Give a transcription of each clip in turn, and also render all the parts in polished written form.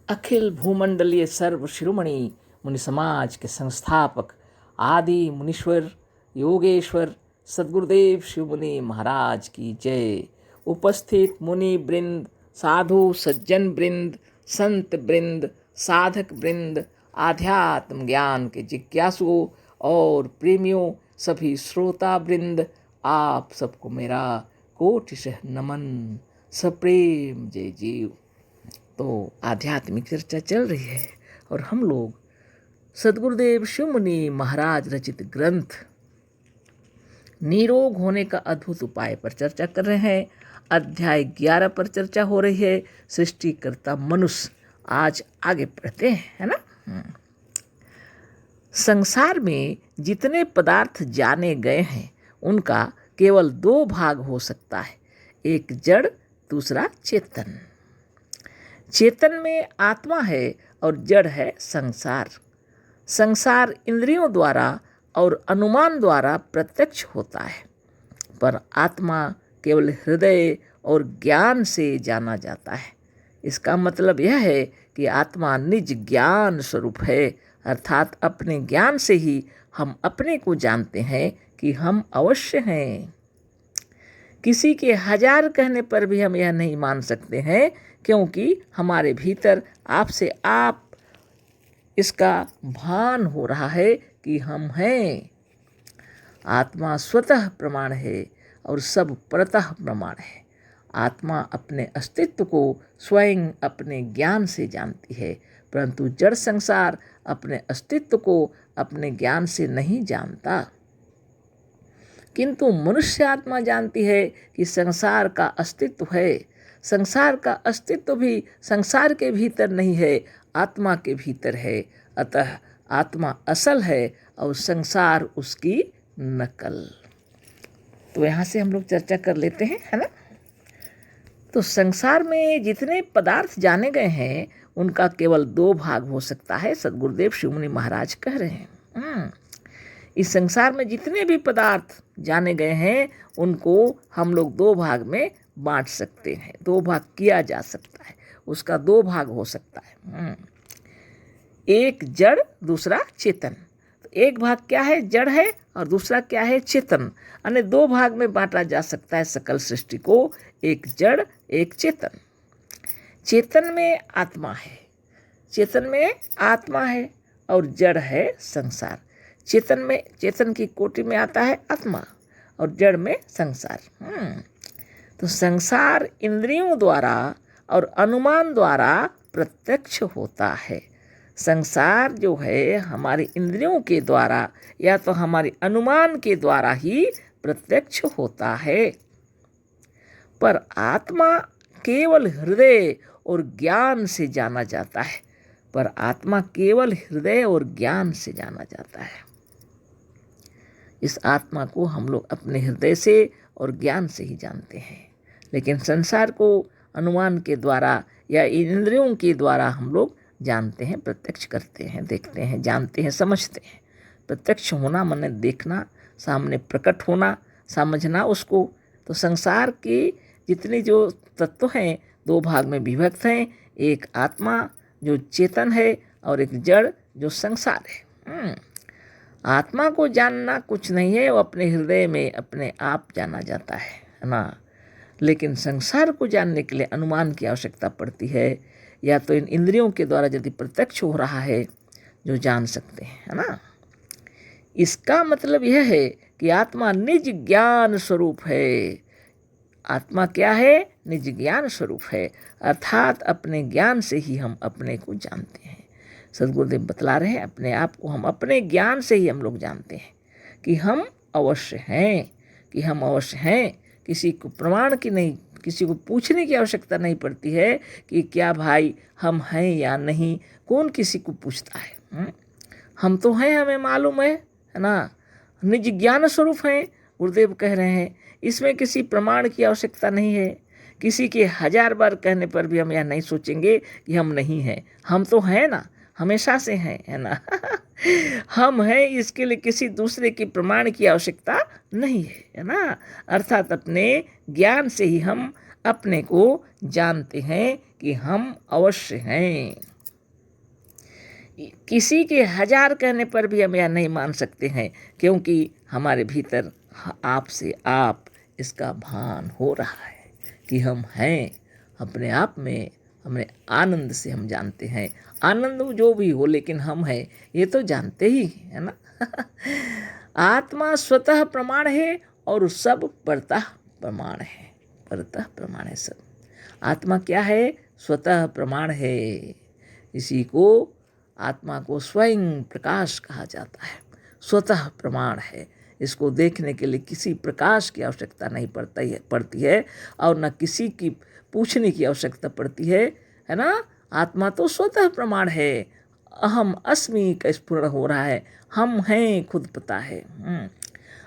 अखिल भूमंडलीय सर्व शिरोमणि मुनि समाज के संस्थापक आदि मुनीश्वर योगेश्वर सद्गुरुदेव शिव मुनि महाराज की जय। उपस्थित मुनि वृंद, साधु सज्जन वृंद, संत वृंद, साधक वृंद, आध्यात्म ज्ञान के जिज्ञासुओं और प्रेमियों, सभी श्रोता वृंद, आप सबको मेरा कोटिशः नमन, सप्रेम जय जीव। तो आध्यात्मिक चर्चा चल रही है और हम लोग सद्गुरुदेव शिव मुनि महाराज रचित ग्रंथ निरोग होने का अद्भुत उपाय पर चर्चा कर रहे हैं। अध्याय 11 पर चर्चा हो रही है, सृष्टिकर्ता मनुष्य। आज आगे पढ़ते हैं, है ना। संसार में जितने पदार्थ जाने गए हैं उनका केवल 2 भाग हो सकता है, एक जड़, दूसरा चेतन। चेतन में आत्मा है और जड़ है संसार। संसार इंद्रियों द्वारा और अनुमान द्वारा प्रत्यक्ष होता है, पर आत्मा केवल हृदय और ज्ञान से जाना जाता है। इसका मतलब यह है कि आत्मा निज ज्ञान स्वरूप है, अर्थात अपने ज्ञान से ही हम अपने को जानते हैं कि हम अवश्य हैं। किसी के 1000 कहने पर भी हम यह नहीं मान सकते हैं, क्योंकि हमारे भीतर आपसे आप इसका भान हो रहा है कि हम हैं। आत्मा स्वतः प्रमाण है और सब परतः प्रमाण है। आत्मा अपने अस्तित्व को स्वयं अपने ज्ञान से जानती है, परंतु जड़ संसार अपने अस्तित्व को अपने ज्ञान से नहीं जानता। किंतु मनुष्य आत्मा जानती है कि संसार का अस्तित्व है। संसार का अस्तित्व भी संसार के भीतर नहीं है, आत्मा के भीतर है। अतः आत्मा असल है और संसार उसकी नकल। तो यहाँ से हम लोग चर्चा कर लेते हैं, है ना। तो संसार में जितने पदार्थ जाने गए हैं उनका केवल 2 भाग हो सकता है, सद्गुरुदेव शिव मुनि महाराज कह रहे हैं। इस संसार में जितने भी पदार्थ जाने गए हैं उनको हम लोग 2 भाग में बांट सकते हैं, 2 भाग किया जा सकता है, उसका 2 भाग हो सकता है। एक जड़, दूसरा चेतन। तो एक भाग क्या है, जड़ है, और दूसरा क्या है, चेतन। यानी 2 भाग में बांटा जा सकता है सकल सृष्टि को, एक जड़ एक चेतन। चेतन में आत्मा है, चेतन में आत्मा है और जड़ है संसार। चेतन की कोटि में आता है आत्मा और जड़ में संसार। तो संसार इंद्रियों द्वारा और अनुमान द्वारा प्रत्यक्ष होता है। संसार जो है हमारी इंद्रियों के द्वारा या तो हमारे अनुमान के द्वारा ही प्रत्यक्ष होता है, पर आत्मा केवल हृदय और ज्ञान से जाना जाता है। पर आत्मा केवल हृदय और ज्ञान से जाना जाता है। इस आत्मा को हम लोग अपने हृदय से और ज्ञान से ही जानते हैं, लेकिन संसार को अनुमान के द्वारा या इंद्रियों के द्वारा हम लोग जानते हैं, प्रत्यक्ष करते हैं, देखते हैं, जानते हैं, समझते हैं। प्रत्यक्ष होना माने देखना, सामने प्रकट होना, समझना उसको। तो संसार के जितने जो तत्व हैं 2 भाग में विभक्त हैं, एक आत्मा जो चेतन है और एक जड़ जो संसार है। आत्मा को जानना कुछ नहीं है, वो अपने हृदय में अपने आप जाना जाता है ना। लेकिन संसार को जानने के लिए अनुमान की आवश्यकता पड़ती है, या तो इन इंद्रियों के द्वारा यदि प्रत्यक्ष हो रहा है जो जान सकते हैं, है ना। इसका मतलब यह है कि आत्मा निज ज्ञान स्वरूप है। आत्मा क्या है, निज ज्ञान स्वरूप है, अर्थात अपने ज्ञान से ही हम अपने को जानते हैं। सद्गुरुदेव बतला रहे हैं अपने आप को हम अपने ज्ञान से ही हम लोग जानते हैं कि हम अवश्य हैं, कि हम अवश्य हैं। किसी को प्रमाण की नहीं, किसी को पूछने की आवश्यकता नहीं पड़ती है कि क्या भाई हम हैं या नहीं। कौन किसी को पूछता है। हम तो हैं, हमें मालूम है ना। निज ज्ञान स्वरूप हैं, गुरुदेव कह रहे हैं। इसमें किसी प्रमाण की आवश्यकता नहीं है। किसी के 1000 बार कहने पर भी हम यह नहीं सोचेंगे कि हम नहीं हैं। हम तो हैं ना, हमेशा से हैं, है ना। हम हैं, इसके लिए किसी दूसरे की प्रमाण की आवश्यकता नहीं है ना। अर्थात अपने ज्ञान से ही हम अपने को जानते हैं कि हम अवश्य हैं। किसी के 1000 कहने पर भी हम यह नहीं मान सकते हैं, क्योंकि हमारे भीतर आप से आप इसका भान हो रहा है कि हम हैं अपने आप में। हमें आनंद से हम जानते हैं, आनंद जो भी हो लेकिन हम हैं ये तो जानते ही है ना। आत्मा स्वतः प्रमाण है और सब परतः प्रमाण है। परतः प्रमाण है सब। आत्मा क्या है? स्वतः प्रमाण है। इसी को आत्मा को स्वयं प्रकाश कहा जाता है। स्वतः प्रमाण है। इसको देखने के लिए किसी प्रकाश की आवश्यकता नहीं पड़ती है और न किसी की पूछने की आवश्यकता पड़ती है ना। आत्मा तो स्वतः प्रमाण है। अहम अस्मि का स्फुरण हो रहा है, हम हैं खुद पता है।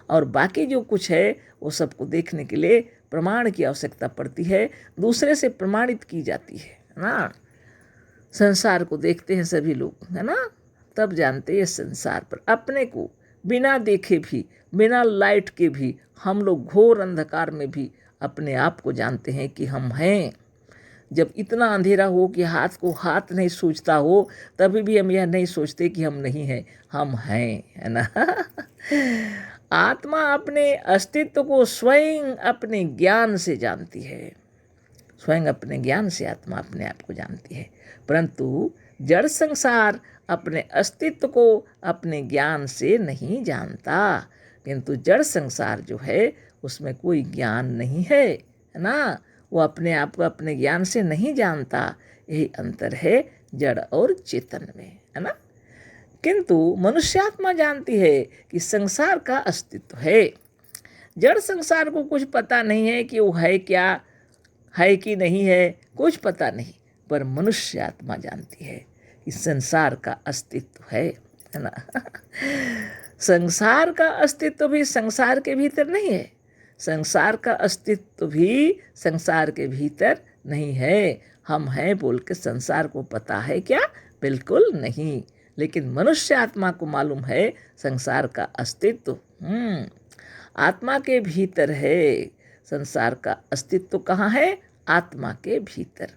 और बाकी जो कुछ है वो सबको देखने के लिए प्रमाण की आवश्यकता पड़ती है, दूसरे से प्रमाणित की जाती है ना। संसार को देखते हैं सभी लोग है ना, तब जानते हैं संसार पर अपने को बिना देखे भी, बिना लाइट के भी हम लोग घोर अंधकार में भी अपने आप को जानते हैं कि हम हैं। जब इतना अंधेरा हो कि हाथ को हाथ नहीं सूझता हो, तभी भी हम यह नहीं सोचते कि हम नहीं हैं, हम हैं, है ना। आत्मा अपने अस्तित्व को स्वयं अपने ज्ञान से जानती है। स्वयं अपने ज्ञान से आत्मा अपने आप को जानती है, परंतु जड़ संसार अपने अस्तित्व को अपने ज्ञान से नहीं जानता। किंतु जड़ संसार जो है उसमें कोई ज्ञान नहीं है ना, वो अपने आप को अपने ज्ञान से नहीं जानता। यही अंतर है जड़ और चेतन में, है ना। किंतु मनुष्यात्मा जानती है कि संसार का अस्तित्व है। जड़ संसार को कुछ पता नहीं है कि वो है क्या, है कि नहीं है, कुछ पता नहीं, पर मनुष्य आत्मा जानती है कि संसार का अस्तित्व है ना। संसार का अस्तित्व भी संसार के भीतर नहीं है, संसार का अस्तित्व भी संसार के भीतर नहीं है। हम हैं बोल के संसार को पता है क्या? बिल्कुल नहीं। लेकिन मनुष्य आत्मा को मालूम है संसार का अस्तित्व आत्मा के भीतर है। संसार का अस्तित्व कहाँ है? आत्मा के भीतर।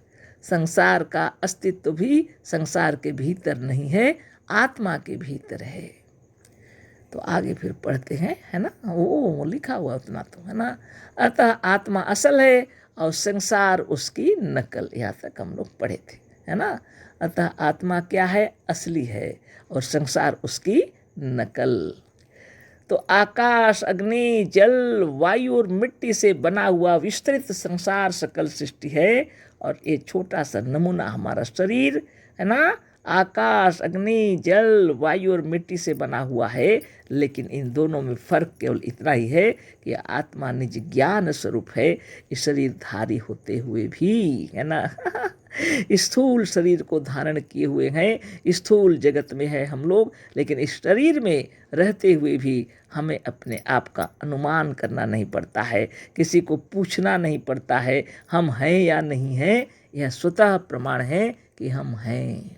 संसार का अस्तित्व भी संसार के भीतर नहीं है, आत्मा के भीतर है। तो आगे फिर पढ़ते हैं, है ना, वो लिखा हुआ उतना तो है ना। अतः आत्मा असल है और संसार उसकी नकल, यहाँ तक हम लोग पढ़े थे, है ना। अतः आत्मा क्या है? असली है और संसार उसकी नकल। तो आकाश, अग्नि, जल, वायु और मिट्टी से बना हुआ विस्तृत संसार सकल सृष्टि है, और ये छोटा सा नमूना हमारा शरीर है ना। आकाश, अग्नि, जल, वायु और मिट्टी से बना हुआ है, लेकिन इन दोनों में फर्क केवल इतना ही है कि आत्मा निज ज्ञान स्वरूप है, इस शरीरधारी होते हुए भी, है ना। स्थूल शरीर को धारण किए हुए हैं, स्थूल जगत में है हम लोग, लेकिन इस शरीर में रहते हुए भी हमें अपने आप का अनुमान करना नहीं पड़ता है, किसी को पूछना नहीं पड़ता है हम हैं या नहीं हैं। यह स्वतः प्रमाण है कि हम हैं।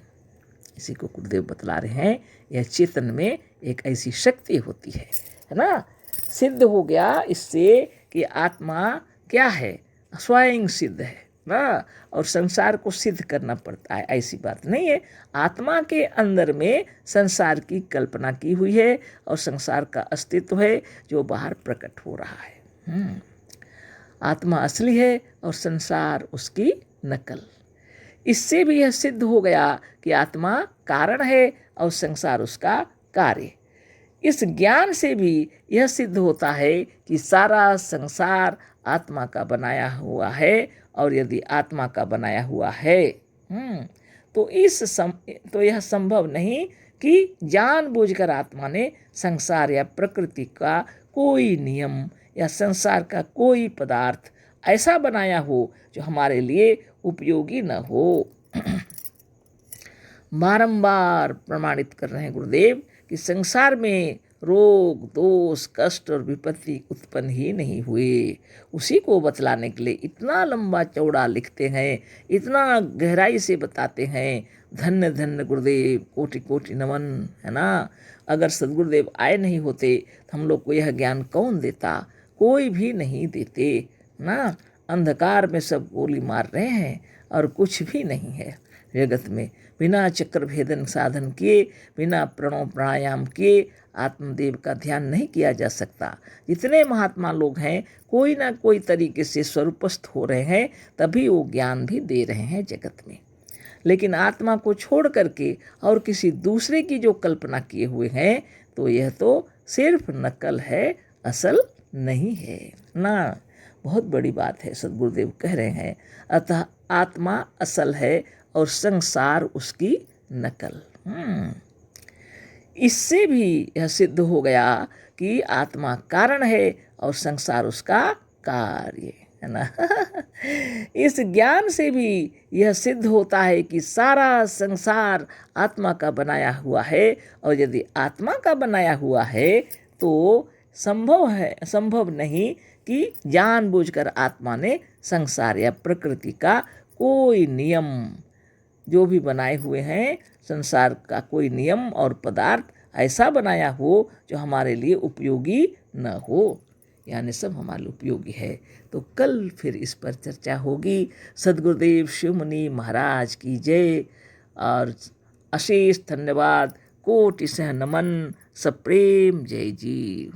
इसी को गुरुदेव बतला रहे हैं, यह चेतन में एक ऐसी शक्ति होती है ना। सिद्ध हो गया इससे कि आत्मा क्या है? स्वयं सिद्ध है ना, और संसार को सिद्ध करना पड़ता है, ऐसी बात नहीं है। आत्मा के अंदर में संसार की कल्पना की हुई है और संसार का अस्तित्व है जो बाहर प्रकट हो रहा है। आत्मा असली है और संसार उसकी नकल। इससे भी यह सिद्ध हो गया कि आत्मा कारण है और संसार उसका कार्य। इस ज्ञान से भी यह सिद्ध होता है कि सारा संसार आत्मा का बनाया हुआ है, और यदि आत्मा का बनाया हुआ है तो यह संभव नहीं कि जानबूझकर आत्मा ने संसार या प्रकृति का कोई नियम या संसार का कोई पदार्थ ऐसा बनाया हो जो हमारे लिए उपयोगी न हो। बारंबार प्रमाणित कर रहे हैं गुरुदेव कि संसार में रोग, दोष, कष्ट और विपत्ति उत्पन्न ही नहीं हुए। उसी को बतलाने के लिए इतना लंबा चौड़ा लिखते हैं, इतना गहराई से बताते हैं। धन्य धन्य गुरुदेव, कोटि कोटि नमन, है ना। अगर सद्गुरुदेव आए नहीं होते तो हम लोग को यह ज्ञान कौन देता? कोई भी नहीं देते ना। अंधकार में सब गोली मार रहे हैं और कुछ भी नहीं है। जगत में। बिना चक्र भेदन साधन किए, बिना प्रणव प्राणायाम किए आत्मदेव का ध्यान नहीं किया जा सकता। जितने महात्मा लोग हैं कोई ना कोई तरीके से स्वरूपस्थ हो रहे हैं, तभी वो ज्ञान भी दे रहे हैं जगत में। लेकिन आत्मा को छोड़ करके और किसी दूसरे की जो कल्पना किए हुए हैं, तो यह तो सिर्फ नकल है, असल नहीं है ना। बहुत बड़ी बात है, सद्गुरुदेव कह रहे हैं। अतः आत्मा असल है और संसार उसकी नकल। इससे भी यह सिद्ध हो गया कि आत्मा कारण है और संसार उसका कार्य है ना। इस ज्ञान से भी यह सिद्ध होता है कि सारा संसार आत्मा का बनाया हुआ है, और यदि आत्मा का बनाया हुआ है तो संभव नहीं कि जानबूझकर आत्मा ने संसार या प्रकृति का कोई नियम जो भी बनाए हुए हैं, संसार का कोई नियम और पदार्थ ऐसा बनाया हो जो हमारे लिए उपयोगी न हो, यानी सब हमारे लिए उपयोगी है। तो कल फिर इस पर चर्चा होगी। सद्गुरुदेव शिवमुनि महाराज की जय और अशेष धन्यवाद, कोटि सह नमन, सप्रेम जय जी।